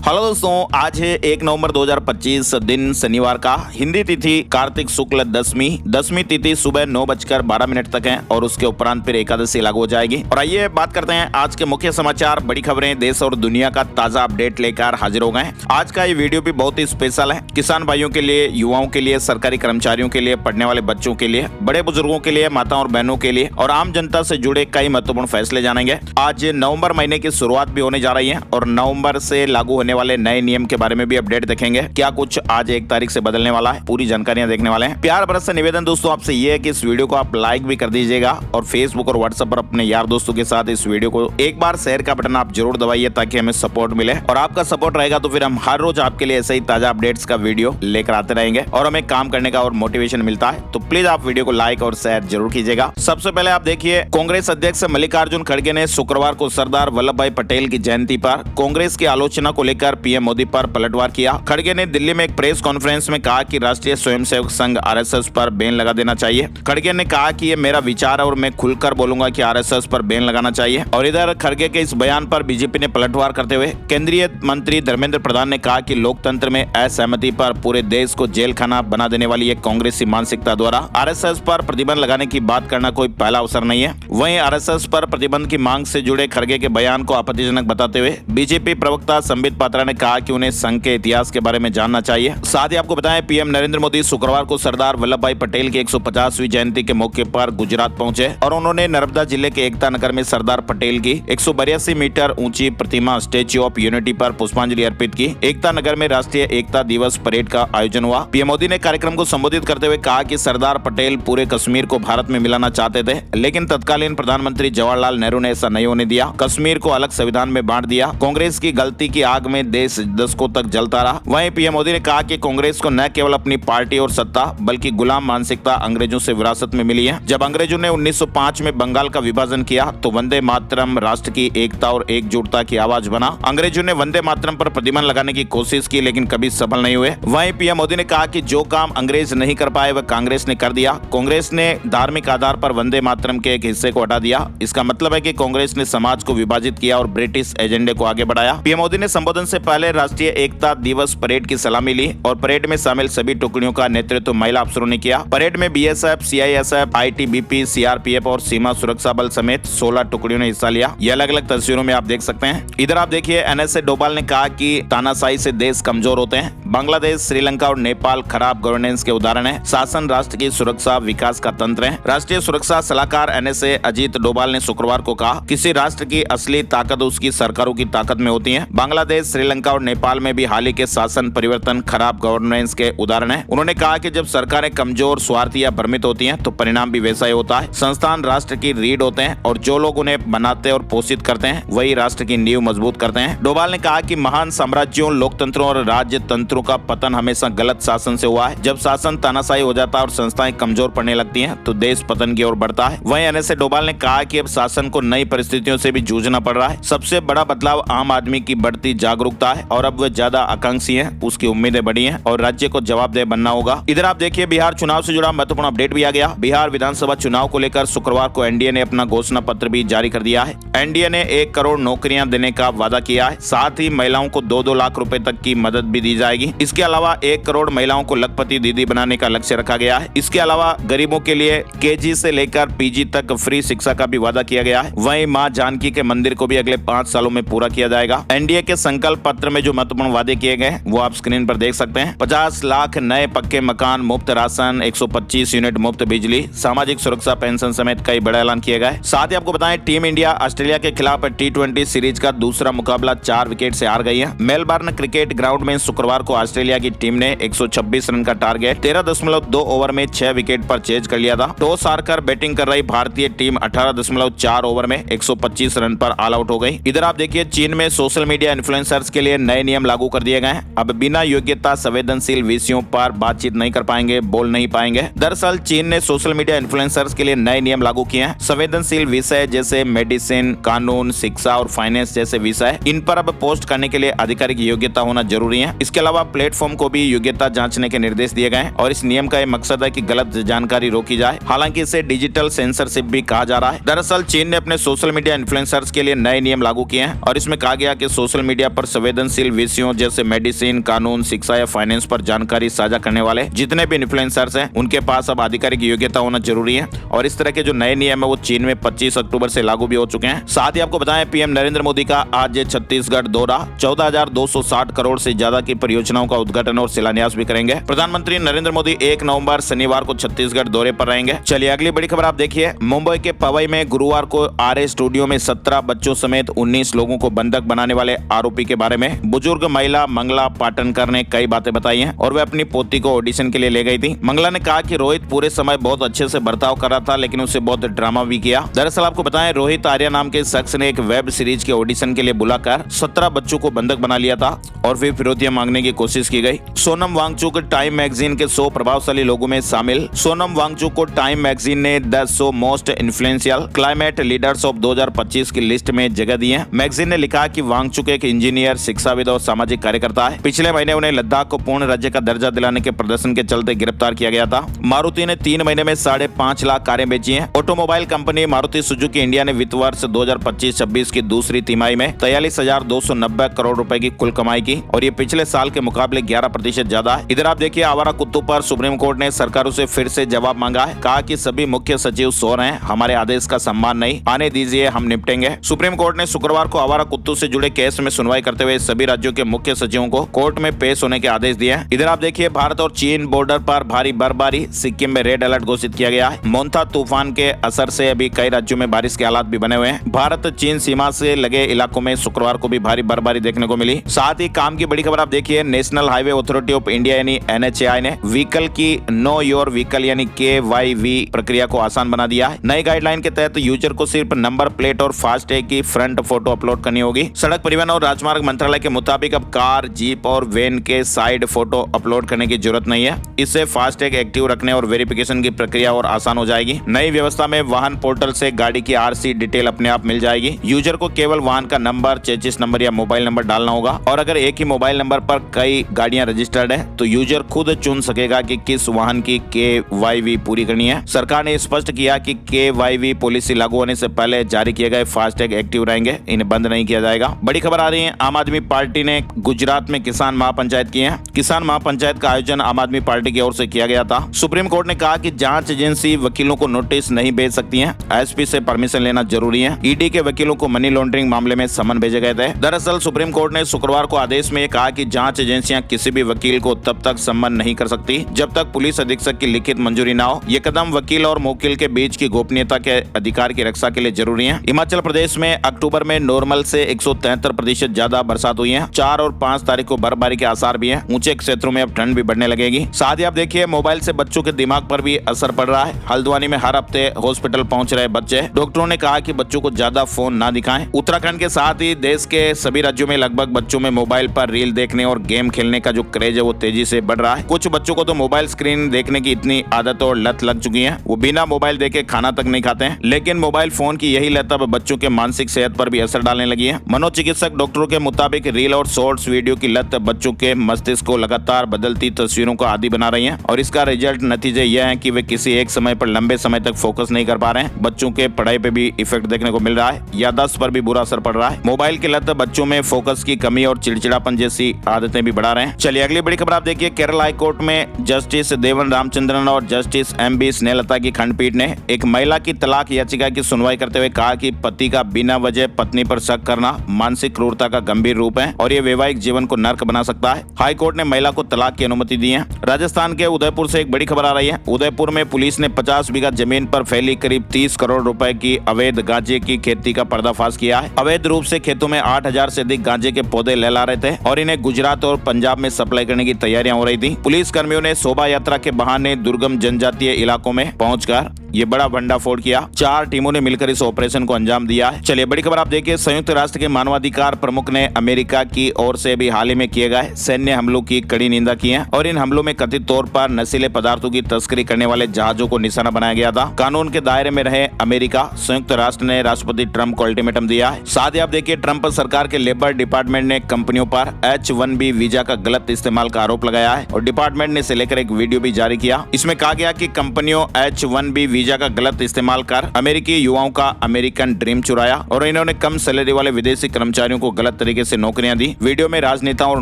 Hello दोस्तों, आज है 1 नवंबर 2025 दिन शनिवार का। हिंदी तिथि कार्तिक शुक्ल दसवीं तिथि सुबह 9:12 तक है और उसके उपरांत फिर एकादशी लागू हो जाएगी। और आइए बात करते हैं आज के मुख्य समाचार, बड़ी खबरें, देश और दुनिया का ताजा अपडेट लेकर हाजिर हो गए हैं। आज का ये वीडियो भी बहुत ही स्पेशल है, किसान भाइयों के लिए, युवाओं के लिए, सरकारी कर्मचारियों के लिए, पढ़ने वाले बच्चों के लिए, बड़े बुजुर्गों के लिए, माताओं और बहनों के लिए और आम जनता से जुड़े कई महत्वपूर्ण फैसले जानेंगे। आज नवंबर महीने की शुरुआत भी होने जा रही है और नवंबर से लागू होने वाले नए नियम के बारे में भी अपडेट देखेंगे। क्या कुछ आज 1 तारीख से बदलने वाला है, पूरी जानकारियां देखने वाले हैं। प्यार भरा सा निवेदन दोस्तों आपसे ये है कि इस वीडियो को आप लाइक भी कर दीजिएगा और फेसबुक और व्हाट्सएप पर अपने यार दोस्तों के साथ इस वीडियो को एक बार शेयर का बटन आप जरूर दबाइए ताकि हमें सपोर्ट मिले। और आपका सपोर्ट रहेगा तो फिर हम हर रोज आपके लिए ऐसे ही ताजा अपडेट्स का वीडियो लेकर आते रहेंगे और हमें काम करने का और मोटिवेशन मिलता है। तो प्लीज आप वीडियो को लाइक और शेयर जरूर कीजिएगा। सबसे पहले आप देखिए, कांग्रेस अध्यक्ष मल्लिकार्जुन खड़गे ने शुक्रवार को सरदार वल्लभ भाई पटेल की जयंती पर कांग्रेस की आलोचना को लेकर पीएम मोदी पर पलटवार किया। खड़गे ने दिल्ली में एक प्रेस कॉन्फ्रेंस में कहा कि राष्ट्रीय स्वयंसेवक संघ आरएसएस पर बैन लगा देना चाहिए। खड़गे ने कहा कि ये मेरा विचार है और मैं खुलकर बोलूंगा कि आरएसएस पर बैन लगाना चाहिए। और इधर खड़गे के इस बयान पर बीजेपी ने पलटवार करते हुए केंद्रीय मंत्री धर्मेंद्र प्रधान ने कहा कि लोकतंत्र में असहमति पर पूरे देश को जेल खाना बना देने वाली एक कांग्रेसी मानसिकता द्वारा आरएसएस पर प्रतिबंध लगाने की बात करना कोई पहला अवसर नहीं है। वहीं आरएसएस पर प्रतिबंध की मांग से जुड़े खड़गे के बयान को आपत्तिजनक बताते हुए बीजेपी प्रवक्ता संबित पात्रा ने कहा कि उन्हें संघ के इतिहास के बारे में जानना चाहिए। साथ ही आपको बताएं, पीएम नरेंद्र मोदी शुक्रवार को सरदार वल्लभ भाई पटेल की 150वीं जयंती के मौके पर गुजरात पहुंचे और उन्होंने नर्मदा जिले के एकता नगर में सरदार पटेल की 182 मीटर ऊंची प्रतिमा स्टेच्यू ऑफ यूनिटी पर पुष्पांजलि अर्पित की। एकता नगर में राष्ट्रीय एकता दिवस परेड का आयोजन हुआ। पीएम मोदी ने कार्यक्रम को संबोधित करते हुए कहा कि सरदार पटेल पूरे कश्मीर को भारत में मिलाना चाहते थे, लेकिन तत्कालीन प्रधानमंत्री जवाहरलाल नेहरू ने ऐसा नहीं होने दिया। कश्मीर को अलग संविधान में बांट दिया। कांग्रेस की गलती की आग में देश दशकों तक जलता रहा। वहीं पीएम मोदी ने कहा कि कांग्रेस को न केवल अपनी पार्टी और सत्ता बल्कि गुलाम मानसिकता अंग्रेजों से विरासत में मिली है। जब अंग्रेजों ने 1905 में बंगाल का विभाजन किया तो वंदे मातरम राष्ट्र की एकता और एकजुटता की आवाज बना। अंग्रेजों ने वंदे मातरम पर प्रतिबंध लगाने की कोशिश की लेकिन कभी सफल नहीं हुए। वहीं पीएम मोदी ने कहा कि जो काम अंग्रेज नहीं कर पाए वह कांग्रेस ने कर दिया। कांग्रेस ने धार्मिक आधार पर वंदे मातरम के एक हिस्से को हटा दिया। इसका मतलब है कि कांग्रेस ने समाज को विभाजित किया और ब्रिटिश एजेंडे को आगे बढ़ाया। पीएम मोदी ने संबोधन से पहले राष्ट्रीय एकता दिवस परेड की सलामी ली और परेड में शामिल सभी टुकड़ियों का नेतृत्व महिला अफसरों ने किया। परेड में बीएसएफ, सीआईएसएफ, आईटीबीपी, सीआरपीएफ और सीमा सुरक्षा बल समेत 16 टुकड़ियों ने हिस्सा लिया। ये अलग अलग तस्वीरों में आप देख सकते हैं। इधर आप देखिए, एनएसए डोभाल ने कहा कि तानाशाही से देश कमजोर होते हैं। बांग्लादेश, श्रीलंका और नेपाल खराब गवर्नेंस के उदाहरण है। शासन राष्ट्र की सुरक्षा विकास का तंत्र है। राष्ट्रीय सुरक्षा सलाहकार एनएसए अजीत डोभाल ने शुक्रवार को कहा, किसी राष्ट्र की असली ताकत उसकी सरकारों की ताकत में होती है। बांग्लादेश, श्रीलंका और नेपाल में भी हाल ही के शासन परिवर्तन खराब गवर्नेंस के उदाहरण है। उन्होंने कहा कि जब सरकारें कमजोर, स्वार्थी या भ्रमित होती हैं तो परिणाम भी वैसा ही होता है। संस्थान राष्ट्र की रीढ़ होते हैं और जो लोग उन्हें बनाते और पोषित करते हैं वही राष्ट्र की नींव मजबूत करते हैं। डोभाल ने कहा कि महान साम्राज्यों, लोकतंत्रों और राज्य तंत्रों का पतन हमेशा गलत शासन से हुआ है। जब शासन तानाशाही हो जाता है और संस्थाएं कमजोर पड़ने लगती हैं तो देश पतन की ओर बढ़ता है। वहीं एनएसए डोभाल ने कहा कि अब शासन को नई परिस्थितियों से भी जूझना पड़ रहा है। सबसे बड़ा बदलाव आम आदमी की बढ़ती जागरूकता है और अब वह ज्यादा आकांक्षी है, उसकी उम्मीदें बढ़ी हैं और राज्य को जवाबदेह बनना होगा। इधर आप देखिए, बिहार चुनाव से जुड़ा महत्वपूर्ण अपडेट भी आ गया। बिहार विधानसभा चुनाव को लेकर शुक्रवार को एनडीए ने अपना घोषणा पत्र भी जारी कर दिया है। एनडीए ने 1 करोड़ नौकरियां देने का वादा किया है। साथ ही महिलाओं को 2-2 लाख रुपए तक की मदद भी दी जाएगी। इसके अलावा 1 करोड़ महिलाओं को लखपति दीदी बनाने का लक्ष्य रखा गया है। इसके अलावा गरीबों के लिए केजी से लेकर पीजी तक फ्री शिक्षा का भी वादा किया गया है। वहीं मां जानकी के मंदिर को भी अगले 5 सालों में पूरा किया जाएगा। एनडीए के संकल्प पत्र में जो महत्वपूर्ण वादे किए गए वो आप स्क्रीन पर देख सकते हैं। 50 लाख नए पक्के मकान, मुफ्त राशन, 125 यूनिट मुफ्त बिजली, सामाजिक सुरक्षा पेंशन समेत कई बड़े ऐलान किए गए। साथ ही आपको बताएं, टीम इंडिया ऑस्ट्रेलिया के खिलाफ T20 सीरीज का दूसरा मुकाबला 4 विकेट से हार गई है। मेलबर्न क्रिकेट ग्राउंड में शुक्रवार को ऑस्ट्रेलिया की टीम ने 126 रन का टारगेट 13.2 ओवर में 6 विकेट पर चेज कर लिया था। टॉस हारकर बैटिंग कर रही भारतीय टीम 18.4 ओवर में 125 रन पर ऑल आउट हो गई। इधर आप देखिए, चीन में सोशल मीडिया इन्फ्लुएंसर्स के लिए नए नियम लागू कर दिए गए हैं। अब बिना योग्यता संवेदनशील विषयों पर बातचीत नहीं कर पाएंगे, बोल नहीं पाएंगे। दरअसल चीन ने सोशल मीडिया इन्फ्लुएंसर्स के लिए नए नियम लागू किए हैं। संवेदनशील विषय जैसे मेडिसिन, कानून, शिक्षा और फाइनेंस जैसे विषय, इन पर अब पोस्ट करने के लिए आधिकारिक योग्यता होना जरूरी है। इसके अलावा प्लेटफॉर्म को भी योग्यता जांचने के निर्देश दिए गए और इस नियम का मकसद है कि गलत जानकारी रोकी जाए। हालांकि इसे डिजिटल सेंसरशिप भी कहा जा रहा है। दरअसल चीन ने अपने सोशल मीडिया इन्फ्लुएंसर्स के लिए नए नियम लागू किए हैं और इसमें कहा गया कि सोशल मीडिया पर संवेदनशील विषयों जैसे मेडिसिन, कानून, शिक्षा या फाइनेंस पर जानकारी साझा करने वाले जितने भी इन्फ्लुएंसर्स हैं उनके पास अब आधिकारिक योग्यता होना जरूरी है। और इस तरह के जो नए नियम है वो चीन में 25 अक्टूबर से लागू भी हो चुके हैं। साथ ही आपको बताएं, पीएम नरेंद्र मोदी का आज छत्तीसगढ़ दौरा, 14,260 करोड़ से ज्यादा की परियोजनाओं का उद्घाटन और शिलान्यास भी करेंगे। प्रधानमंत्री नरेंद्र मोदी 1 नवंबर शनिवार को छत्तीसगढ़ दौरे पर रहेंगे। चलिए अगली बड़ी खबर आप देखिए। मुंबई के पवई में गुरुवार को आरए स्टूडियो में 17 बच्चों समेत 19 लोगों को बंधक बनाने वाले आरोपी के बारे में बुजुर्ग महिला मंगला पाटनकर ने कई बातें बताई हैं और वह अपनी पोती को ऑडिशन के लिए ले गई थी। मंगला ने कहा कि रोहित पूरे समय बहुत अच्छे से बर्ताव कर रहा था, लेकिन उसे बहुत ड्रामा भी किया। दरअसल आपको बताएं, रोहित आर्या नाम के शख्स ने एक वेब सीरीज के ऑडिशन के लिए बुलाकर 17 बच्चों को बंधक बना लिया था और फिर फिरौतियां मांगने की कोशिश की गई। सोनम वांगचुक टाइम मैगजीन के 100 प्रभावशाली लोगों में शामिल। सोनम वांगचुक को टाइम मैगजीन ने 100 most influential climate leaders of 2025 की लिस्ट में जगह दी है। मैगजीन ने लिखा कि वांगचुक एक इंजीनियर, शिक्षाविद और सामाजिक कार्यकर्ता है। पिछले महीने उन्हें लद्दाख को पूर्ण राज्य का दर्जा दिलाने के प्रदर्शन के चलते गिरफ्तार किया गया था। मारुति ने 3 महीने में 5.5 लाख कारें बेची हैं। Automobile company Maruti Suzuki India ने वित्त वर्ष 2025-26 की दूसरी तिमाही में 43,290 करोड़ रुपए की कुल कमाई की और ये पिछले साल के मुकाबले 11% ज्यादा है। इधर आप देखिए, आवारा कुत्तों पर सुप्रीम कोर्ट ने सरकारों से फिर से जवाब मांगा है। कहा कि सभी मुख्य सचिव सो रहे हैं, हमारे आदेश का सम्मान नहीं, आने दीजिए, हम निपटेंगे। सुप्रीम कोर्ट ने शुक्रवार को आवारा कुत्तों से जुड़े केस में सुनवाई करते हुए सभी राज्यों के मुख्य सचिवों को कोर्ट में पेश होने के आदेश दिए हैं। इधर आप देखिए, भारत और चीन बॉर्डर पर भारी बर्फबारी, सिक्किम में रेड अलर्ट घोषित किया गया है। मोन्था तूफान के असर से अभी कई राज्यों में बारिश के हालात भी बने हुए हैं। भारत चीन सीमा से लगे इलाकों में शुक्रवार को भी भारी बर्फबारी देखने को मिली। साथ ही काम की बड़ी खबर आप देखिए, national highway authority of India यानी NHAI ने व्हीकल की नो योर व्हीकल यानी KYV प्रक्रिया को आसान बना दिया है। नई गाइडलाइन के तहत यूजर को सिर्फ नंबर प्लेट और फास्टैग की फ्रंट फोटो अपलोड करनी होगी। सड़क परिवहन और राजमार्ग मंत्रालय के मुताबिक अब कार, जीप और वैन के साइड फोटो अपलोड करने की जरूरत नहीं है। इससे फास्टैग एक्टिव रखने और वेरिफिकेशन की प्रक्रिया और आसान हो जाएगी। नई व्यवस्था में वाहन पोर्टल से गाड़ी की RC डिटेल अपने आप मिल जाएगी। यूजर को केवल वाहन का नंबर, चेसिस नंबर या मोबाइल नंबर डालना होगा और अगर एक ही मोबाइल नंबर पर कई गाड़ियां रजिस्टर्ड है तो यूजर खुद चुन सकेगा कि किस वाहन की KYV पूरी करनी है। सरकार ने स्पष्ट किया कि KYV पॉलिसी लागू होने से पहले जारी किए गए फास्टैग एक्टिव रहेंगे, इन्हें बंद नहीं किया जाएगा। बड़ी खबर आ रही है, आम आदमी पार्टी ने गुजरात में किसान महापंचायत की है। किसान महापंचायत का आयोजन आम आदमी पार्टी की ओर से किया गया था। सुप्रीम कोर्ट ने कहा कि जांच एजेंसी वकीलों को नोटिस नहीं भेज सकती है, SP से परमिशन लेना जरूरी है। ED के वकीलों को मनी लॉन्ड्रिंग मामले में समन भेजे गए थे। दरअसल सुप्रीम कोर्ट ने शुक्रवार को आदेश में कहा कि जांच एजेंसियां किसी भी वकील को तब तक सम्मन नहीं कर सकती जब तक पुलिस अधीक्षक की लिखित मंजूरी न हो। ये कदम वकील और मुवक्किल के बीच की गोपनीयता के अधिकार की रक्षा के लिए जरूरी है। हिमाचल प्रदेश में अक्टूबर में नॉर्मल से 173% ज्यादा बरसात हुई है। 4 और 5 तारीख को बर्फबारी के आसार भी हैं। ऊंचे क्षेत्रों में अब ठंड भी बढ़ने लगेगी। साथ ही आप देखिए, मोबाइल से बच्चों के दिमाग पर भी असर पड़ रहा है। हल्द्वानी में हर हफ्ते हॉस्पिटल पहुंच रहे बच्चे, डॉक्टरों ने कहा कि बच्चों को ज्यादा फोन ना दिखाएं। उत्तराखंड के साथ ही देश के सभी राज्यों में लगभग बच्चों में मोबाइल पर रील देखने और गेम खेलने का जो क्रेज है वो तेजी से बढ़ रहा है। कुछ बच्चों को तो मोबाइल स्क्रीन देखने की इतनी आदत और लत लग चुकी है, वो बिना मोबाइल देखे खाना तक नहीं खाते हैं। लेकिन मोबाइल फोन की यही लत अब बच्चों के मानसिक सेहत पर भी असर डालने लगी है। मनोचिकित्सक डॉक्टरों के मुताबिक रील और शॉर्ट्स वीडियो की लत बच्चों के मस्तिष्क को लगातार बदलती तस्वीरों का आदी बना रही है और इसका रिजल्ट नतीजे यह है कि वे किसी एक समय पर लंबे समय तक फोकस नहीं कर पा रहे हैं। बच्चों के पढ़ाई पे भी इफेक्ट देखने को मिल रहा है, याददाश्त पर भी बुरा असर पड़ रहा है। मोबाइल की लत बच्चों में फोकस की कमी और चिड़चिड़ापन जैसी आदतें भी बढ़ा रहे हैं। चलिए अगली बड़ी खबर आप देखिए, केरल हाई कोर्ट में जस्टिस देवन रामचंद्रन और जस्टिस MB स्नेहलता की खंडपीठ ने एक महिला की तलाक याचिका की सुनवाई करते हुए कहा कि पति का बिना वजह पत्नी पर शक करना मानसिक क्रूरता का गंभीर रूप है और ये वैवाहिक जीवन को नर्क बना सकता है। हाई कोर्ट ने महिला को तलाक की अनुमति दी है। राजस्थान के उदयपुर से एक बड़ी खबर आ रही है। उदयपुर में पुलिस ने 50 बीघा जमीन पर फैली करीब 30 करोड़ रुपए की अवैध गांजे की खेती का पर्दाफाश किया है। अवैध रूप से खेतों में 8,000 से अधिक गांजे के पौधे लहला रहे थे और इन्हें गुजरात और पंजाब में सप्लाई करने की तैयारियां हो रही थी। पुलिस कर्मियों ने शोभा यात्रा के बहाने दुर्गम जनजातीय इलाकों में पहुंचकर ये बड़ा भंडाफोड़ किया। 4 टीमों ने मिलकर इस ऑपरेशन को अंजाम दिया है। चलिए बड़ी खबर आप देखिए, संयुक्त राष्ट्र के मानवाधिकार प्रमुख ने अमेरिका की ओर से भी हाल ही में किए गए सैन्य हमलों की कड़ी निंदा की है और इन हमलों में कथित तौर पर नशीले पदार्थों की तस्करी करने वाले जहाजों को निशाना बनाया गया था। कानून के दायरे में रहे अमेरिका, संयुक्त राष्ट्र ने राष्ट्रपति ट्रंप को अल्टीमेटम दिया है। साथ ही आप देखिए, ट्रंप सरकार के लेबर डिपार्टमेंट ने कंपनियों पर H-1B वीजा वीजा का गलत इस्तेमाल का आरोप लगाया है और डिपार्टमेंट ने इसे लेकर एक वीडियो भी जारी किया। इसमें कहा गया कि कंपनियों H-1B वीजा का गलत इस्तेमाल कर अमेरिकी युवाओं का अमेरिकन ड्रीम चुराया और इन्होंने कम सैलरी वाले विदेशी कर्मचारियों को गलत तरीके से नौकरियां दी। वीडियो में राजनेताओं और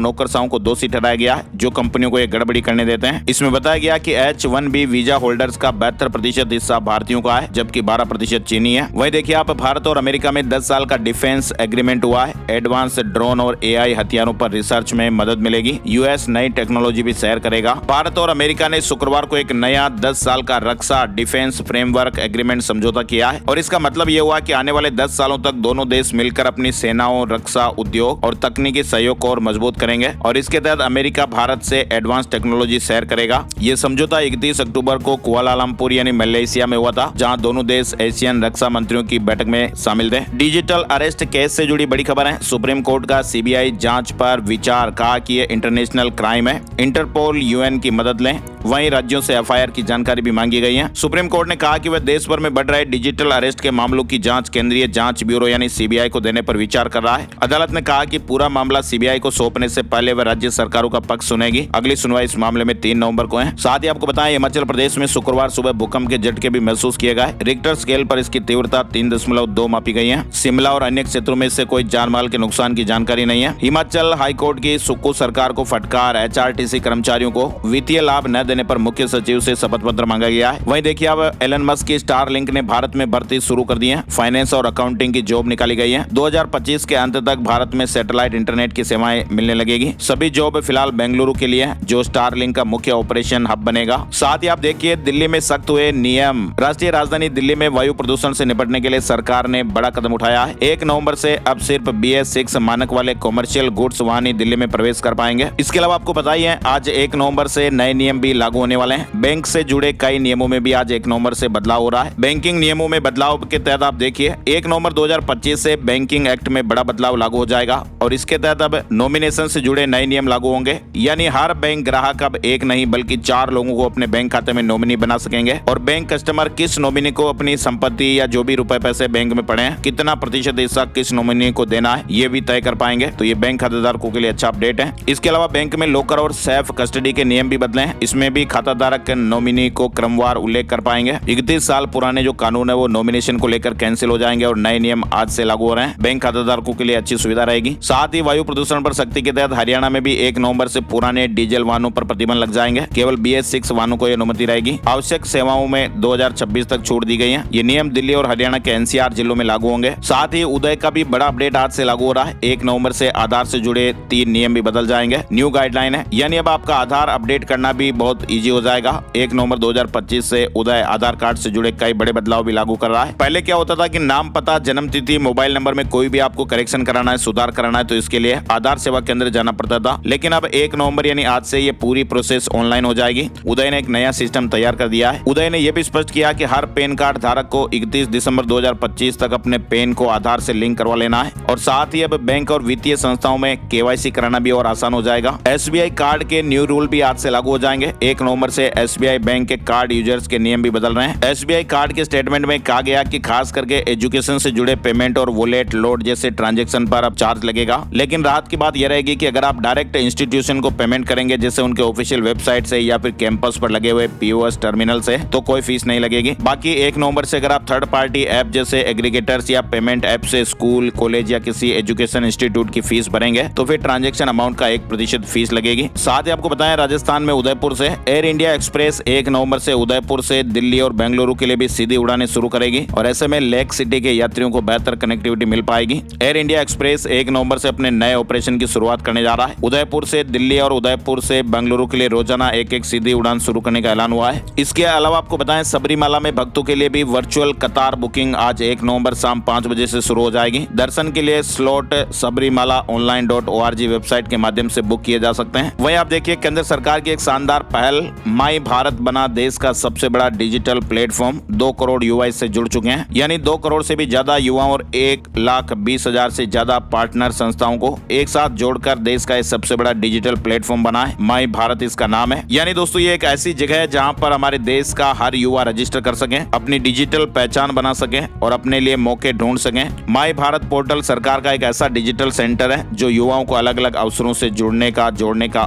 नौकरशाहों को दोषी ठहराया गया है जो कंपनियों को ये गड़बड़ी करने देते हैं। इसमें बताया गया कि H-1B वीजा होल्डर्स का 72% हिस्सा भारतीयों का है जबकि 12% चीनी है। वहीं देखिए आप, भारत और अमेरिका में 10 साल का डिफेंस एग्रीमेंट हुआ है। एडवांस ड्रोन और AI हथियारों पर रिसर्च में मदद मिलेगी। यूएस नई टेक्नोलॉजी भी शेयर करेगा। भारत और अमेरिका ने शुक्रवार को एक नया 10 साल का रक्षा डिफेंस फ्रेमवर्क एग्रीमेंट समझौता किया है और इसका मतलब ये हुआ कि आने वाले 10 सालों तक दोनों देश मिलकर अपनी सेनाओं, रक्षा उद्योग और तकनीकी सहयोग को और मजबूत करेंगे और इसके तहत अमेरिका भारत से एडवांस टेक्नोलॉजी शेयर करेगा। ये समझौता 31 अक्टूबर को कुआलालंपुर यानी मलेशिया में हुआ था, जहां दोनों देश एशियन रक्षा मंत्रियों की बैठक में शामिल थे। डिजिटल अरेस्ट केस से जुड़ी बड़ी खबर है। सुप्रीम कोर्ट का CBI जांच पर विचार, कहा कि ये इंटरनेशनल क्राइम है, इंटरपोल UN की मदद लें। वहीं राज्यों से FIR की जानकारी भी मांगी गई है। सुप्रीम कोर्ट ने कहा कि वह देश भर में बढ़ रहे डिजिटल अरेस्ट के मामलों की जांच केंद्रीय जांच ब्यूरो यानी CBI को देने पर विचार कर रहा है। अदालत ने कहा कि पूरा मामला CBI को सौंपने से पहले वह राज्य सरकारों का पक्ष सुनेगी। अगली सुनवाई इस मामले में 3 नवंबर को है। साथ ही आपको बताएं, हिमाचल प्रदेश में शुक्रवार सुबह भूकंप के झटके भी महसूस किए गए। रिक्टर स्केल पर इसकी तीव्रता 3.2 मापी गई है। शिमला और अन्य क्षेत्रों में से कोई जानमाल के नुकसान की जानकारी नहीं है। हिमाचल हाईकोर्ट की सुक्कू सरकार को फटकार, HRTC कर्मचारियों को वित्तीय लाभ न देने पर मुख्य सचिव से शपथ पत्र मांगा गया है। वहीं देखिए अब, एलन मस्क की स्टारलिंक ने भारत में भर्ती शुरू कर दी है। फाइनेंस और अकाउंटिंग की जॉब निकाली गई है। 2025 के अंत तक भारत में सैटेलाइट इंटरनेट की सेवाएं मिलने लगेगी। सभी जॉब फिलहाल बेंगलुरु के लिए है, जो स्टारलिंक का मुख्य ऑपरेशन हब बनेगा। साथ ही आप देखिए, दिल्ली में सख्त हुए नियम। राष्ट्रीय राजधानी दिल्ली में वायु प्रदूषण से निपटने के लिए सरकार ने बड़ा कदम उठाया है। 1 नवंबर से अब सिर्फ BS6 मानक वाले कॉमर्शियल गुड्स वाहन ही दिल्ली में प्रवेश कर पाएंगे। इसके अलावा आपको बताइए, आज 1 नवंबर से नए नियम भी लागू होने वाले हैं। बैंक से जुड़े कई नियमों में भी आज 1 नवंबर से बदलाव हो रहा है। बैंकिंग नियमों में बदलाव के तहत आप देखिए, 1 नवंबर 2025 से बैंकिंग एक्ट में बड़ा बदलाव लागू हो जाएगा और इसके तहत अब नॉमिनेशन से जुड़े नए नियम लागू होंगे। यानी हर बैंक ग्राहक अब एक नहीं बल्कि 4 लोगों को अपने बैंक खाते में नॉमिनी बना सकेंगे और बैंक कस्टमर किस नॉमिनी को अपनी संपत्ति या जो भी रुपए पैसे बैंक में पड़े हैं, कितना प्रतिशत हिस्सा किस नॉमिनी को देना है, ये भी तय कर पाएंगे। तो ये बैंक खातेदारों के लिए अच्छा अपडेट है। इसके अलावा बैंक में लॉकर और सेफ कस्टडी के नियम भी बदले हैं। इसमें भी खाताधारक नॉमिनी को क्रमवार उल्लेख कर पाएंगे। 31 साल पुराने जो कानून है वो नॉमिनेशन को लेकर कैंसिल हो जाएंगे और नए नियम आज से लागू हो रहे हैं। बैंक खाताधारकों के लिए अच्छी सुविधा रहेगी। साथ ही वायु प्रदूषण पर सख्ती के तहत हरियाणा में भी 1 नवंबर से पुराने डीजल वाहनों पर प्रतिबंध लग जाएंगे। केवल BS6 वाहनों को यह अनुमति रहेगी। आवश्यक सेवाओं में 2026 तक छूट दी गई है। ये नियम दिल्ली और हरियाणा के NCR जिलों में लागू होंगे। साथ ही उदय का भी बड़ा अपडेट आज से लागू हो रहा है। 1 नवंबर से आधार से जुड़े 3 नियम भी बदल जाएंगे। न्यू गाइडलाइन है, यानी अब आपका आधार अपडेट करना भी बहुत ईजी हो जाएगा। 1 नवंबर 2025 से उदय आधार कार्ड से जुड़े कई बड़े बदलाव भी लागू कर रहा है। पहले क्या होता था कि नाम, पता, जन्म तिथि, मोबाइल नंबर में कोई भी आपको करेक्शन कराना है, सुधार कराना है तो इसके लिए आधार सेवा केंद्र जाना पड़ता था। लेकिन अब 1 नवंबर यानी आज से ये पूरी प्रोसेस ऑनलाइन हो जाएगी। उदय ने एक नया सिस्टम तैयार कर दिया है। उदय ने यह भी स्पष्ट किया कि हर पैन कार्ड धारक को 31 दिसंबर 2025 तक अपने पैन को आधार से लिंक करवा लेना है और साथ ही अब बैंक और वित्तीय संस्थाओं में KYC कराना भी और आसान हो जाएगा। SBI कार्ड के न्यू रूल भी आज से लागू हो जाएंगे। 1 नवंबर से SBI बैंक के कार्ड यूजर्स के नियम भी बदल रहे हैं। SBI कार्ड के स्टेटमेंट में कहा गया कि खास करके एजुकेशन से जुड़े पेमेंट और वॉलेट लोड जैसे ट्रांजैक्शन पर अब चार्ज लगेगा। लेकिन राहत की बात यह रहेगी कि अगर आप डायरेक्ट इंस्टीट्यूशन को पेमेंट करेंगे, जैसे उनके ऑफिशियल वेबसाइट से या फिर कैंपस पर लगे हुए POS टर्मिनल से, तो कोई फीस नहीं लगेगी। बाकी 1 नवंबर से अगर आप थर्ड पार्टी ऐप जैसे एग्रीगेटर्स या पेमेंट ऐप से स्कूल, कॉलेज या किसी एजुकेशन इंस्टीट्यूट की फीस भरेंगे तो फिर ट्रांजैक्शन अमाउंट का 1% फीस लगेगी। साथ ही आपको बताएं, राजस्थान में उदयपुर से एयर इंडिया एक्सप्रेस 1 नवंबर से उदयपुर से दिल्ली और बेंगलुरु के लिए भी सीधी उड़ानें शुरू करेगी और ऐसे में लेक सिटी के यात्रियों को बेहतर कनेक्टिविटी मिल पाएगी। एयर इंडिया एक्सप्रेस 1 नवंबर से अपने नए ऑपरेशन की शुरुआत करने जा रहा है। उदयपुर से दिल्ली और उदयपुर से बेंगलुरु के लिए रोजाना एक सीधी उड़ान शुरू करने का ऐलान हुआ है। इसके अलावा आपको बताएं, सबरीमाला में भक्तों के लिए भी वर्चुअल कतार बुकिंग आज 1 नवंबर शाम 5 बजे से शुरू हो जाएगी। दर्शन के लिए स्लॉट सबरीमाला online.org वेबसाइट के माध्यम से बुक किए जा सकते हैं। वहीं आप देखिए, केंद्र सरकार की एक शानदार पहल पहल माई भारत बना देश का सबसे बड़ा डिजिटल प्लेटफॉर्म। 2 करोड़ युवा इससे जुड़ चुके हैं, यानी 2 करोड़ से भी ज्यादा युवाओं और 1,20,000 से ज्यादा पार्टनर संस्थाओं को एक साथ जोड़कर देश का सबसे बड़ा डिजिटल प्लेटफॉर्म बना है। माई भारत इसका नाम है। यानी दोस्तों ये एक ऐसी जगह है जहां पर हमारे देश का हर युवा रजिस्टर कर सके, अपनी डिजिटल पहचान बना सके और अपने लिए मौके ढूंढ सके। माई भारत पोर्टल सरकार का एक ऐसा डिजिटल सेंटर है जो युवाओं को अलग अलग अवसरों से जोड़ने का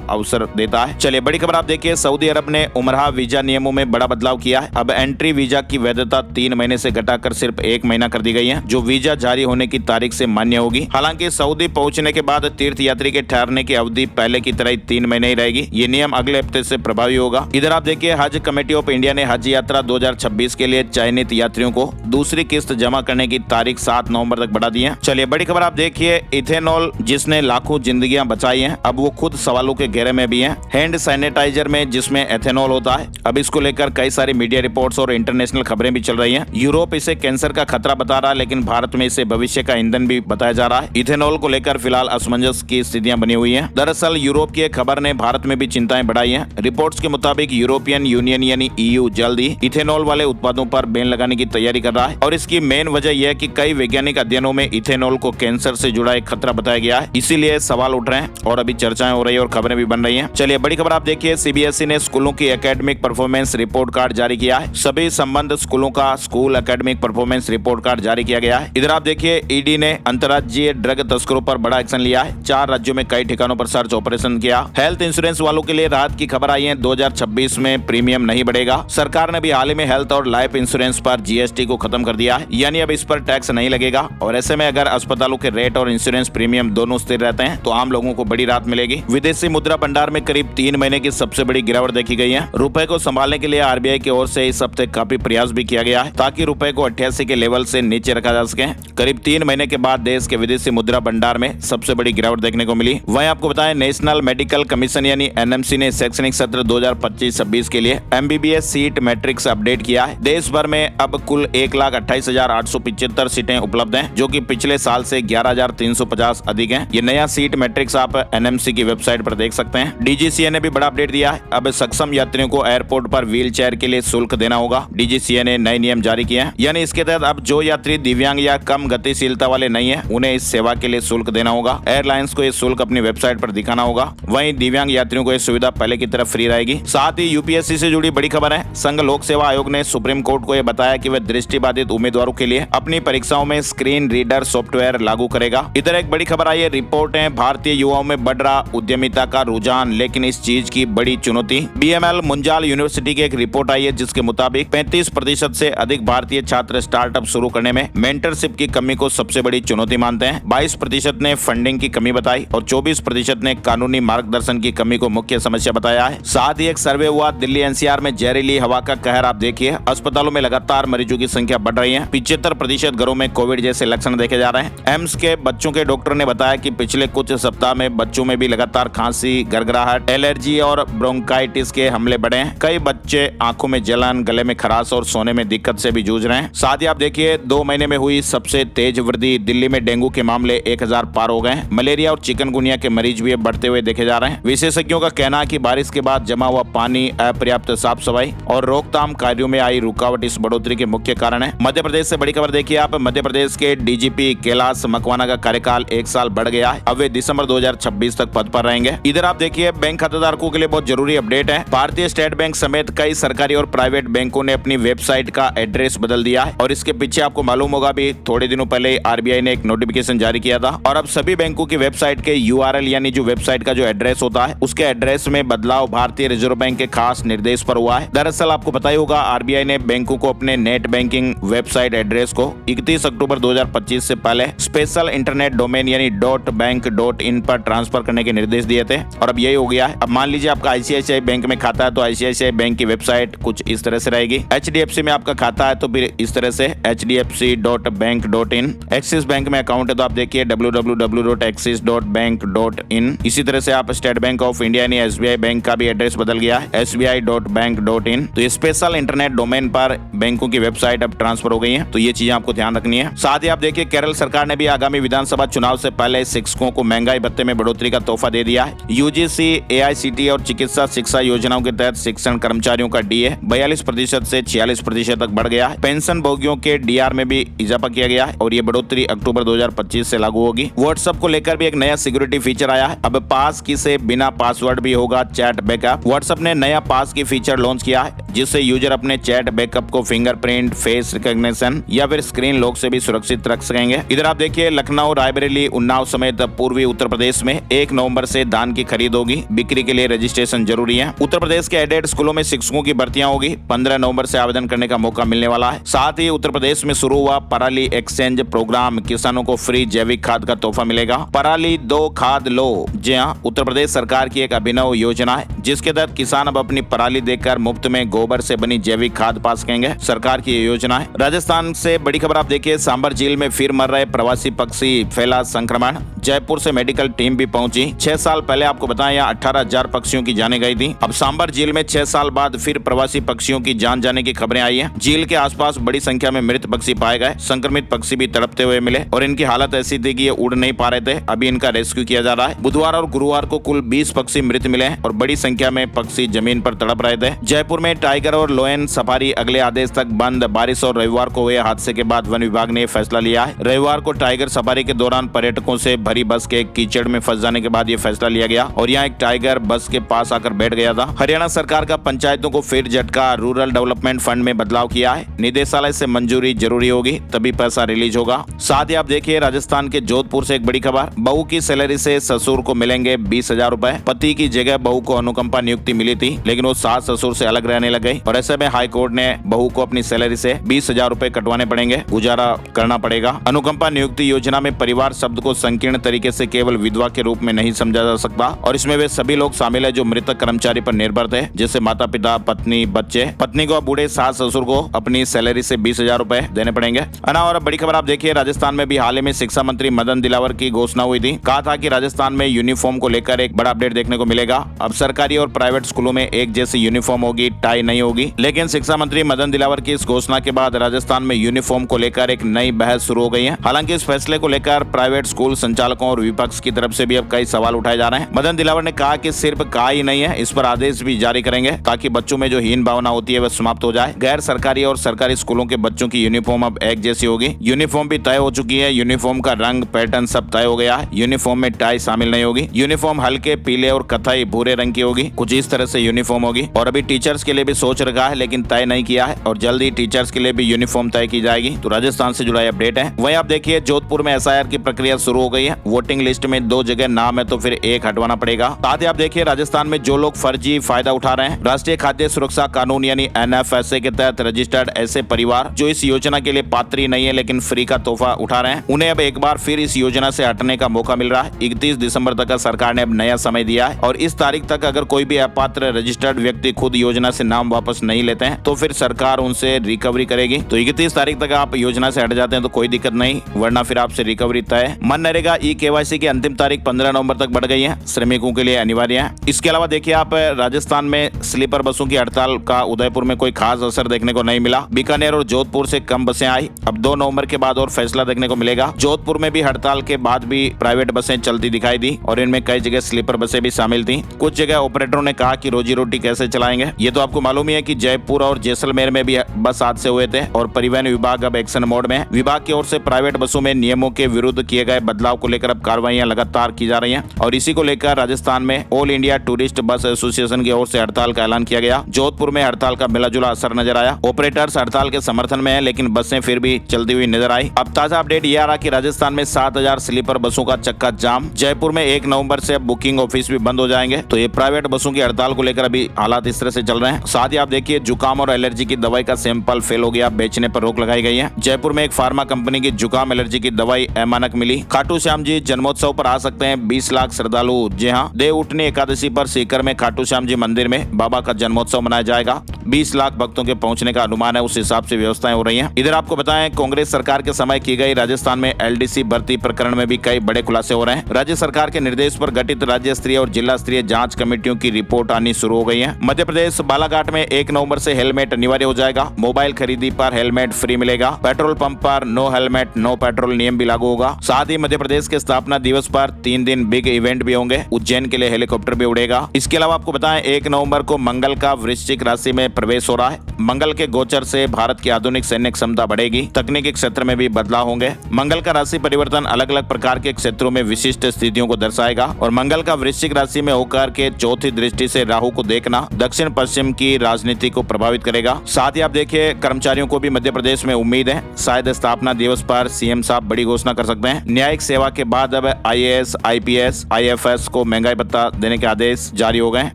अवसर देता है। चलिए बड़ी खबर आप देखिए, सऊदी अरब ने उमराह वीजा नियमों में बड़ा बदलाव किया है। अब एंट्री वीजा की वैधता 3 महीने से घटाकर सिर्फ 1 महीना कर दी गई है, जो वीजा जारी होने की तारीख से मान्य होगी। हालांकि सऊदी पहुंचने के बाद तीर्थ यात्री के ठहरने की अवधि पहले की तरह 3 महीने ही रहेगी। ये नियम अगले हफ्ते से प्रभावी होगा। इधर आप देखिए, हज कमेटी ऑफ इंडिया ने हज यात्रा 2026 के लिए चयनित यात्रियों को दूसरी किस्त जमा करने की तारीख 7 नवंबर तक बढ़ा दी है। चलिए बड़ी खबर आप देखिए, इथेनॉल जिसने लाखों जिंदगियां बचाई हैं, अब वो खुद सवालों के घेरे में भी है। हैंड सैनिटाइजर में जिसमें एथेनॉल होता है, अब इसको लेकर कई सारी मीडिया रिपोर्ट्स और इंटरनेशनल खबरें भी चल रही हैं। यूरोप इसे कैंसर का खतरा बता रहा है, लेकिन भारत में इसे भविष्य का ईंधन भी बताया जा रहा है। इथेनॉल को लेकर फिलहाल असमंजस की स्थितियां बनी हुई हैं। दरअसल यूरोप की एक खबर ने भारत में भी चिंताएं बढ़ाई हैं। रिपोर्ट्स के मुताबिक यूरोपियन यूनियन यानी EU जल्द ही इथेनॉल वाले उत्पादों पर बैन लगाने की तैयारी कर रहा है, और इसकी मेन वजह यह है कि कई वैज्ञानिक अध्ययनों में इथेनॉल को कैंसर से जुड़ा एक खतरा बताया गया है। इसीलिए सवाल उठ रहे हैं और अभी चर्चाएं हो रही है और खबरें भी बन रही हैं। चलिए बड़ी खबर आप देखिए, CBSE ने स्कूलों की एकेडमिक परफॉर्मेंस रिपोर्ट कार्ड जारी किया है। सभी संबद्ध स्कूलों का school academic performance report card जारी किया गया है। इधर आप देखिए, ED ने अंतर्राज्यीय ड्रग तस्करों पर बड़ा एक्शन लिया है। 4 राज्यों में कई ठिकानों पर सर्च ऑपरेशन किया। हेल्थ इंश्योरेंस वालों के लिए राहत की खबर आई है। 2026 में प्रीमियम नहीं बढ़ेगा। सरकार ने भी हाल ही में हेल्थ और लाइफ इंश्योरेंस पर GST को खत्म कर दिया है, यानी अब इस पर टैक्स नहीं लगेगा। और ऐसे में अगर अस्पतालों के रेट और इंश्योरेंस प्रीमियम दोनों स्थिर रहते हैं तो आम लोगों को बड़ी राहत मिलेगी। विदेशी मुद्रा भंडार में करीब 3 महीने की सबसे बड़ी गिरावट देखी गई है। रुपए को संभालने के लिए RBI की ओर से इस हफ्ते काफी प्रयास भी किया गया है, ताकि रुपए को 88 के लेवल से नीचे रखा जा सके। करीब 3 महीने के बाद देश के विदेशी मुद्रा भंडार में सबसे बड़ी गिरावट देखने को मिली। वहीं आपको बताएं, नेशनल मेडिकल कमीशन यानी NMC ने शैक्षणिक सत्र 2025-26 के लिए MBBS सीट मैट्रिक्स अपडेट किया है। देश भर में अब कुल 1,28,875 सीटें उपलब्ध हैं, जो कि पिछले साल से 11,350 अधिक हैं। ये नया सीट मैट्रिक्स आप NMC की वेबसाइट पर देख सकते हैं। DGCA ने भी बड़ा अपडेट दिया है। अब सक्षम यात्रियों को एयरपोर्ट पर व्हील चेयर के लिए शुल्क देना होगा। DGCA ने नए नियम जारी किए हैं, यानी इसके तहत अब जो यात्री दिव्यांग या कम गतिशीलता वाले नहीं है, उन्हें इस सेवा के लिए शुल्क देना होगा। एयरलाइंस को ये शुल्क अपनी वेबसाइट पर दिखाना होगा। वहीं दिव्यांग यात्रियों को यह सुविधा पहले की तरफ फ्री रहेगी। साथ ही UPSC से जुड़ी बड़ी खबर है। संघ लोक सेवा आयोग ने सुप्रीम कोर्ट को यह बताया कि वह दृष्टिबाधित उम्मीदवारों के लिए अपनी परीक्षाओं में स्क्रीन रीडर सॉफ्टवेयर लागू करेगा। इधर एक बड़ी खबर आई है। रिपोर्ट है, भारतीय युवाओं में बढ़ रहा उद्यमिता का रुझान, लेकिन इस चीज की बड़ी चुनौती। BML मुंजाल यूनिवर्सिटी की एक रिपोर्ट आई है, जिसके मुताबिक 35% से अधिक भारतीय छात्र स्टार्टअप शुरू करने में मेंटरशिप की कमी को सबसे बड़ी चुनौती मानते हैं। 22% ने फंडिंग की कमी बताई और 24% ने कानूनी मार्गदर्शन की कमी को मुख्य समस्या बताया है। साथ ही एक सर्वे हुआ दिल्ली NCR में जहरीली हवा का कहर आप देखिए। अस्पतालों में लगातार मरीजों की संख्या बढ़ रही है। 75% घरों में कोविड जैसे लक्षण देखे जा रहे हैं। एम्स के बच्चों के डॉक्टर ने बताया कि पिछले कुछ सप्ताह में बच्चों में भी लगातार खांसी, गड़गड़ाहट, एलर्जी और ब्रोंकाइटिस के हमले बढ़े हैं। कई बच्चे आंखों में जलन, गले में खराश और सोने में दिक्कत से भी जूझ रहे हैं। साथ ही आप देखिए, 2 महीने में हुई सबसे तेज वृद्धि। दिल्ली में डेंगू के मामले 1000 पार हो गए हैं। मलेरिया और चिकनगुनिया के मरीज भी बढ़ते हुए देखे जा रहे हैं। विशेषज्ञों का कहना है कि बारिश के बाद जमा हुआ पानी, अपर्याप्त साफ सफाई और रोकथाम कार्यों में आई रुकावट इस बढ़ोतरी के मुख्य कारण है। मध्य प्रदेश से बड़ी खबर देखिए आप। मध्य प्रदेश के DGP कैलाश मकवाना का कार्यकाल 1 साल बढ़ गया है। अब वे दिसंबर 2026 तक पद पर रहेंगे। इधर आप देखिए, बैंक खाताधारकों के लिए बहुत जरूरी अपडेट है। भारतीय स्टेट बैंक समेत कई सरकारी और प्राइवेट बैंकों ने अपनी वेबसाइट का एड्रेस बदल दिया है, और इसके पीछे आपको मालूम होगा भी थोड़े दिनों पहले RBI ने एक नोटिफिकेशन जारी किया था। और अब सभी बैंकों की वेबसाइट के URL यानी जो वेबसाइट का जो एड्रेस होता है, उसके एड्रेस में बदलाव भारतीय रिजर्व बैंक के खास निर्देश पर हुआ है। दरअसल आपको पता ही होगा, RBI ने बैंकों को अपने नेट बैंकिंग वेबसाइट एड्रेस को 31 अक्टूबर 2025 से पहले स्पेशल इंटरनेट डोमेन यानी .bank.in पर ट्रांसफर करने के निर्देश दिए थे, और अब यही हो गया है। अब मान लीजिए आपका ICICI बैंक में खाता है तो ICICI बैंक की वेबसाइट कुछ इस तरह से रहेगी। HDFC में आपका खाता है तो फिर इस तरह से hdfc.bank.in। एक्सिस बैंक में अकाउंट है तो आप देखिए www.axis.bank.in। इसी तरह से आप स्टेट बैंक ऑफ इंडिया यानी SBI बैंक का भी एड्रेस बदल गया है, sbi.bank.in। तो ये स्पेशल इंटरनेट डोमेन पर बैंकों की वेबसाइट अब ट्रांसफर हो गई है, तो ये चीजें आपको ध्यान रखनी है। साथ ही आप देखिए, केरल सरकार ने भी आगामी विधानसभा चुनाव से पहले शिक्षकों को महंगाई भत्ते में बढ़ोतरी का तोहफा दे दिया है। UGC, AICTE और चिकित्सा शिक्षा शिक्षा योजनाओं के तहत शिक्षण कर्मचारियों का डीए 42% से 46% तक बढ़ गया है। पेंशन भोगियों के डीआर में भी इजाफा किया गया है और ये बढ़ोतरी अक्टूबर 2025 से लागू होगी। व्हाट्सएप को लेकर भी एक नया सिक्योरिटी फीचर आया है। अब पास की से बिना पासवर्ड भी होगा चैट बैकअप। व्हाट्सएप ने नया पास की फीचर लॉन्च किया है, जिससे यूजर अपने चैट बैकअप को फिंगरप्रिंट, फेस रिकॉग्निशन या फिर स्क्रीन लॉक से भी सुरक्षित रख सकेंगे। इधर आप देखिए, लखनऊ, रायबरेली, उन्नाव समेत पूर्वी उत्तर प्रदेश में 1 नवंबर से धान की खरीद होगी। बिक्री के लिए रजिस्ट्रेशन जरूरी है। उत्तर प्रदेश के एडेड स्कूलों में शिक्षकों की भर्तियां होगी। 15 नवंबर से आवेदन करने का मौका मिलने वाला है। साथ ही उत्तर प्रदेश में शुरू हुआ पराली एक्सचेंज प्रोग्राम, किसानों को फ्री जैविक खाद का तोहफा मिलेगा। पराली दो खाद लो। जी हाँ, उत्तर प्रदेश सरकार की एक अभिनव योजना है, जिसके तहत किसान अब अपनी पराली देकर मुफ्त में गोबर से बनी जैविक खाद पा सकेंगे। सरकार की योजना है। राजस्थान से बड़ी खबर आप देखिए, सांबर झील में फिर मर रहे प्रवासी पक्षी, फैला संक्रमण। जयपुर से मेडिकल टीम भी पहुंची। 6 साल पहले आपको बताया, यहाँ 18,000 पक्षियों की जाने गई थी। अब सांबर झील में 6 साल बाद फिर प्रवासी पक्षियों की जान जाने की खबरें आई हैं। झील के आसपास बड़ी संख्या में मृत पक्षी पाए गए। संक्रमित पक्षी भी तड़पते हुए मिले और इनकी हालत ऐसी थी कि ये उड़ नहीं पा रहे थे। अभी इनका रेस्क्यू किया जा रहा है। बुधवार और गुरुवार को कुल 20 पक्षी मृत मिले हैं और बड़ी संख्या में पक्षी जमीन पर तड़प रहे थे। जयपुर में टाइगर और लोयन सफारी अगले आदेश तक बंद। बारिश और रविवार को हुए हादसे के बाद वन विभाग ने फैसला लिया है। रविवार को टाइगर सफारी के दौरान पर्यटकों से भरी बस के कीचड़ में फंस जाने के बाद ये फैसला लिया गया और यहाँ एक टाइगर बस के पास आकर बैठ गया था। हरियाणा सरकार का पंचायतों को फिर झटका। रूरल डेवलपमेंट फंड में बदलाव किया है। निदेशालय से मंजूरी जरूरी होगी, तभी पैसा रिलीज होगा। साथ ही आप देखिए, राजस्थान के जोधपुर से एक बड़ी खबर। बहू की सैलरी से ससुर को मिलेंगे 20,000 रुपए। पति की जगह बहू को अनुकंपा नियुक्ति मिली थी, लेकिन वो सास ससुर से अलग रहने लग गई और ऐसे में हाई कोर्ट ने बहू को अपनी सैलरी से 20,000 रुपए कटवाने पड़ेंगे, गुजारा करना पड़ेगा। अनुकंपा नियुक्ति योजना में परिवार शब्द को संकीर्ण तरीके से केवल विधवा के रूप में नहीं समझा जा सकता और इसमें वे सभी लोग शामिल है जो मृतक कर्मचारी पर निर्भर थे, जैसे माता पिता, पत्नी, बच्चे। पत्नी को बूढ़े सास ससुर को अपनी सैलरी से 20,000 रुपए देने पड़ेंगे। और बड़ी खबर आप देखिए, राजस्थान में भी हाल ही में शिक्षा मंत्री मदन दिलावर की घोषणा हुई थी। कहा था कि राजस्थान में यूनिफॉर्म को लेकर एक बड़ा अपडेट देखने को मिलेगा। अब सरकारी और प्राइवेट स्कूलों में एक जैसी यूनिफॉर्म होगी, टाई नहीं होगी। लेकिन शिक्षा मंत्री मदन दिलावर की इस घोषणा के बाद राजस्थान में यूनिफॉर्म को लेकर एक नई बहस शुरू हो गई है। हालांकि इस फैसले को लेकर प्राइवेट स्कूल संचालकों और विपक्ष की तरफ से भी अब कई सवाल उठाए जा रहे हैं। मदन दिलावर ने कहा कि सिर्फ कहा ही नहीं है, इस पर आदेश भी जारी करेंगे ताकि बच्चों में जो हीन भावना होती है वह समाप्त हो जाए। गैर सरकारी और सरकारी स्कूलों के बच्चों की यूनिफॉर्म अब एक जैसी होगी। यूनिफॉर्म भी तय हो चुकी है। यूनिफॉर्म का रंग, पैटर्न सब तय हो गया है। यूनिफॉर्म में टाई शामिल नहीं होगी। यूनिफॉर्म हल्के पीले और कथई भूरे रंग की होगी। कुछ इस तरह से यूनिफॉर्म होगी। और अभी टीचर्स के लिए भी सोच रखा है, लेकिन तय नहीं किया है और जल्द ही टीचर्स के लिए भी यूनिफॉर्म तय की जाएगी। तो राजस्थान से जुड़ा अपडेट है। वहीं आप देखिए, जोधपुर में एसआईआर की प्रक्रिया शुरू हो गई है। वोटिंग लिस्ट में 2 जगह नाम है तो फिर 1 हटवाना पड़ेगा। साथ ही आप देखिए, राजस्थान में जो लोग फर्जी फायदा उठा रहे हैं, राष्ट्रीय खाद्य सुरक्षा कानून यानी NFSA के तहत रजिस्टर्ड ऐसे परिवार जो इस योजना के लिए पात्र नहीं है लेकिन फ्री का तोहफा उठा रहे हैं, उन्हें अब एक बार फिर इस योजना से हटने का मौका मिल रहा है। 31 दिसंबर तक सरकार ने अब नया समय दिया है और इस तारीख तक अगर कोई भी अपात्र रजिस्टर्ड व्यक्ति खुद योजना से नाम वापस नहीं लेते हैं तो फिर सरकार उनसे रिकवरी करेगी। तो 31 तारीख तक आप योजना से हट जाते हैं तो कोई दिक्कत नहीं, वरना फिर आपसे रिकवरी तय। मनरेगा ई-KYC की अंतिम तारीख 15 नवंबर तक बढ़ गई है। श्रमिकों के लिए अनिवार्य है। इसके अलावा देखिए, आप राजस्थान में स्लीपर बसों की हड़ताल का उदयपुर में कोई खास असर देखने को नहीं मिला। बीकानेर और जोधपुर से कम बसें आई। अब 2 नवंबर के बाद और फैसला देखने को मिलेगा। जोधपुर में भी हड़ताल के बाद भी प्राइवेट बसें चलती दिखाई दी और इनमें कई जगह स्लीपर बसें भी शामिल थी। कुछ जगह ऑपरेटरों ने कहा कि रोजी रोटी कैसे चलाएंगे। ये तो आपको मालूम ही है कि जयपुर और जैसलमेर में भी बस हादसे हुए थे और परिवहन विभाग अब एक्शन मोड में है। विभाग की ओर से प्राइवेट बसों में नियमों के विरुद्ध किए गए बदलाव को लेकर अब कार्रवाइयां लगातार की जा रही हैं और इसी को लेकर राजस्थान में all India tourist bus association की ओर से हड़ताल का ऐलान किया गया। जोधपुर में हड़ताल का मिलाजुला असर नजर आया। ऑपरेटर्स हड़ताल के समर्थन में है, लेकिन बसें फिर भी चलती हुई नजर आई। अब ताजा अपडेट ये आ रहा कि राजस्थान में 7,000 स्लीपर बसों का चक्का जाम। जयपुर में 1 नवंबर से अब बुकिंग ऑफिस भी बंद हो जाएंगे। तो ये प्राइवेट बसों की हड़ताल को लेकर अभी हालात इस तरह से चल रहे हैं। साथ ही आप देखिए, जुकाम और एलर्जी की दवाई का सैंपल फेल हो गया, बेचने पर रोक लगाई गई है। जयपुर में एक फार्मा कंपनी की जुकाम एलर्जी की दवाई अमानक मिली। खाटू श्याम जी जन्मोत्सव पर आ सकते हैं 20 लाख श्रद्धालु। जी हाँ, देव उठनी एकादशी पर सीकर में खाटू श्याम जी मंदिर में बाबा का जन्मोत्सव मनाया जाएगा। 20 लाख भक्तों के पहुंचने का अनुमान है, उस हिसाब से व्यवस्थाएं हो रही हैं। इधर आपको बताएं, कांग्रेस सरकार के समय की गई राजस्थान में एलडीसी भर्ती प्रकरण में भी कई बड़े खुलासे हो रहे हैं। राज्य सरकार के निर्देश पर गठित राज्य स्तरीय और जिला स्तरीय जांच कमेटियों की रिपोर्ट आनी शुरू हो गई है। मध्य प्रदेश बालाघाट में 1 नवंबर से हेलमेट अनिवार्य हो जाएगा। मोबाइल खरीदी पर हेलमेट फ्री मिलेगा। पेट्रोल पंप पर नो हेलमेट नो पेट्रोल नियम भी लागू होगा। साथ ही मध्य प्रदेश के स्थापना दिवस पर 3 दिन बिग इवेंट भी होंगे। उज्जैन के लिए हेलीकॉप्टर भी उड़ेगा। इसके अलावा आपको बताएं, 1 नवंबर को मंगल का वृश्चिक राशि में प्रवेश हो रहा है। मंगल के गोचर से भारत की आधुनिक सैन्य क्षमता बढ़ेगी। तकनीकी क्षेत्र में भी बदलाव होंगे। मंगल का राशि परिवर्तन अलग अलग प्रकार के क्षेत्रों में विशिष्ट स्थितियों को दर्शाएगा और मंगल का वृश्चिक राशि में होकर के चौथी दृष्टि से राहु को देखना दक्षिण पश्चिम की राजनीति को प्रभावित करेगा। साथ ही आप देखिए, कर्मचारियों को भी मध्य प्रदेश में उम्मीद है, शायद स्थापना दिवस पर सीएम साहब बड़ी घोषणा कर सकते हैं। न्यायिक सेवा के बाद अब आईएएस, आईपीएस, आईएफएस को महंगाई भत्ता देने के आदेश जारी हो गए।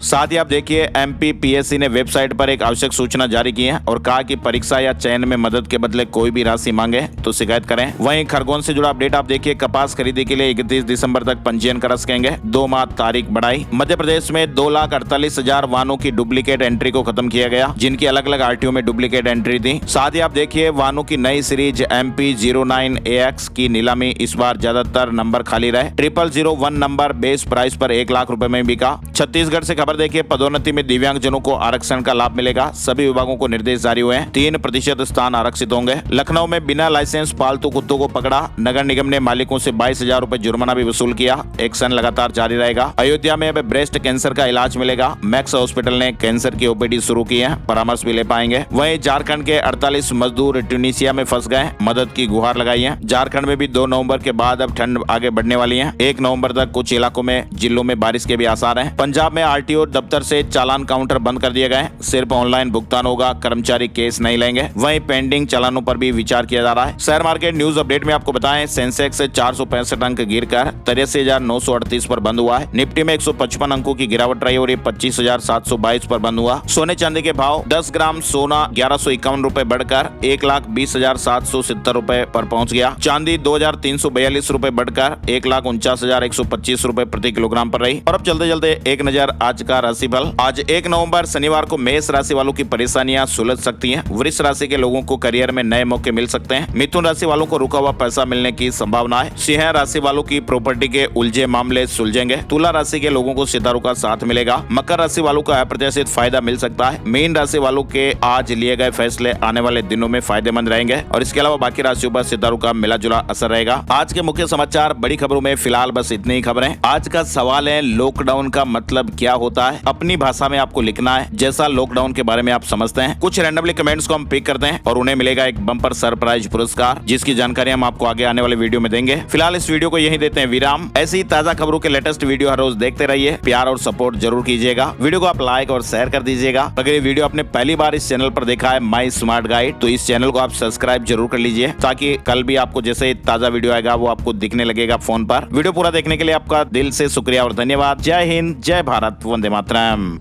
साथ ही आप देखिए, एमपीपीएससी ने वेबसाइट पर एक आवश्यक सूचना जारी की है और कहा कि परीक्षा या चयन में मदद के बदले कोई भी राशि मांगे तो शिकायत करें। वहीं खरगोन से जुड़ा अपडेट आप देखिए, कपास खरीदी के लिए 31 दिसंबर तक पंजीयन करा सकेंगे। 2 माह तारीख बढ़ाई। मध्य प्रदेश में 2,48,000 वाहनों की डुप्लीकेट एंट्री को खत्म किया गया, जिनकी अलग अलग आरटीओ में डुप्लीकेट एंट्री थी। साथ ही आप देखिए, वाहनों की नई सीरीज MP09AX की नीलामी इस बार ज्यादातर नंबर खाली रहे। 0001 नंबर बेस प्राइस पर 1 लाख रुपए में बिका। छत्तीसगढ़ से खबर देखिए, पदोन्नति में दिव्यांगजनों को आरक्षण का लाभ मिलेगा। सभी विभागों को निर्देश जारी हुए हैं। 3% स्थान आरक्षित होंगे। लखनऊ में बिना लाइसेंस पालतू कुत्तों को पकड़ा। नगर निगम ने मालिकों से 22,000 रुपए जुर्माना भी वसूल किया। एक्शन लगातार जारी रहेगा। अयोध्या में अब ब्रेस्ट कैंसर का इलाज मिलेगा। मैक्स हॉस्पिटल ने कैंसर की ओपीडी शुरू की है, परामर्श भी ले पाएंगे। वहीं झारखंड के 48 मजदूर ट्यूनीशिया में फंस गए, मदद की गुहार लगाई है। झारखंड में भी 2 नवंबर के बाद अब ठंड आगे बढ़ने वाली है। 1 नवंबर तक कुछ इलाकों में जिलों में बारिश के भी आसार हैं। पंजाब में आरटीओ दफ्तर से चालान काउंटर बंद कर दिए गए। सिर्फ ऑनलाइन भुगतान होगा, कर्मचारी केस नहीं लेंगे। वहीं पेंडिंग चालानों पर भी विचार किया जा रहा है। शेयर मार्केट न्यूज अपडेट में आपको बताएं, सेंसेक्स 465 अंक गिरकर 83,938 पर बंद हुआ है। निफ्टी में 155 अंकों की गिरावट रही और ये 25,722 पर बंद हुआ। सोने चांदी के भाव, 10 ग्राम सोना 1151 रुपए बढ़कर 1,20,770 रुपए पर पहुंच गया। चांदी 2,342 रुपए बढ़कर 1,49,125 रुपए प्रति किलोग्राम पर रही। और अब चलते चलते एक नजर आज का राशिफल। आज 1 नवंबर शनिवार को मेष राशि वालों की परेशानियां सुलझ सकती हैं। वृष राशि के लोगों को करियर में नए मौके मिल सकते हैं। मिथुन राशि वालों को रुका हुआ पैसा मिलने की संभावना है। सिंह राशि वालों की प्रॉपर्टी के उलझे मामले सुलझेंगे। तुला राशि के लोगों को सितारों का साथ मिलेगा। मकर राशि वालों को अप्रत्याशित फायदा मिल सकता है। मीन राशि वालों के आज लिए गए फैसले आने वाले दिनों में फायदेमंद रहेंगे और इसके अलावा बाकी राशियों पर सितारों का मिला जुला असर रहेगा। आज के मुख्य समाचार, बड़ी खबरों में फिलहाल बस इतनी ही खबरें। आज का सवाल है, लॉकडाउन का मतलब क्या होता है? अपनी भाषा में आपको लिखना है, जैसा लॉकडाउन के बारे में आप समझते हैं। कुछ रैंडमली कमेंट्स को हम पिक करते हैं और उन्हें मिलेगा एक बम्पर सरप्राइज पुरस्कार, जिसकी जानकारी हम आपको आगे आने वाले वीडियो में देंगे। फिलहाल इस वीडियो को यहीं देते हैं विराम। ऐसी ताजा खबरों के लेटेस्ट वीडियो हर रोज देखते रहिए। प्यार और सपोर्ट जरूर कीजिएगा। वीडियो को आप लाइक और शेयर कर दीजिएगा। अगर ये वीडियो आपने पहली बार इस चैनल पर देखा है, माई स्मार्ट गाइड, तो इस चैनल को आप सब्सक्राइब जरूर कर लीजिए, ताकि कल भी आपको जैसे ताजा वीडियो आएगा वो आपको दिखने लगेगा फोन पर। वीडियो पूरा देखने के लिए आपका दिल से शुक्रिया और धन्यवाद। जय हिंद, जय भारत, वंदे मातरम।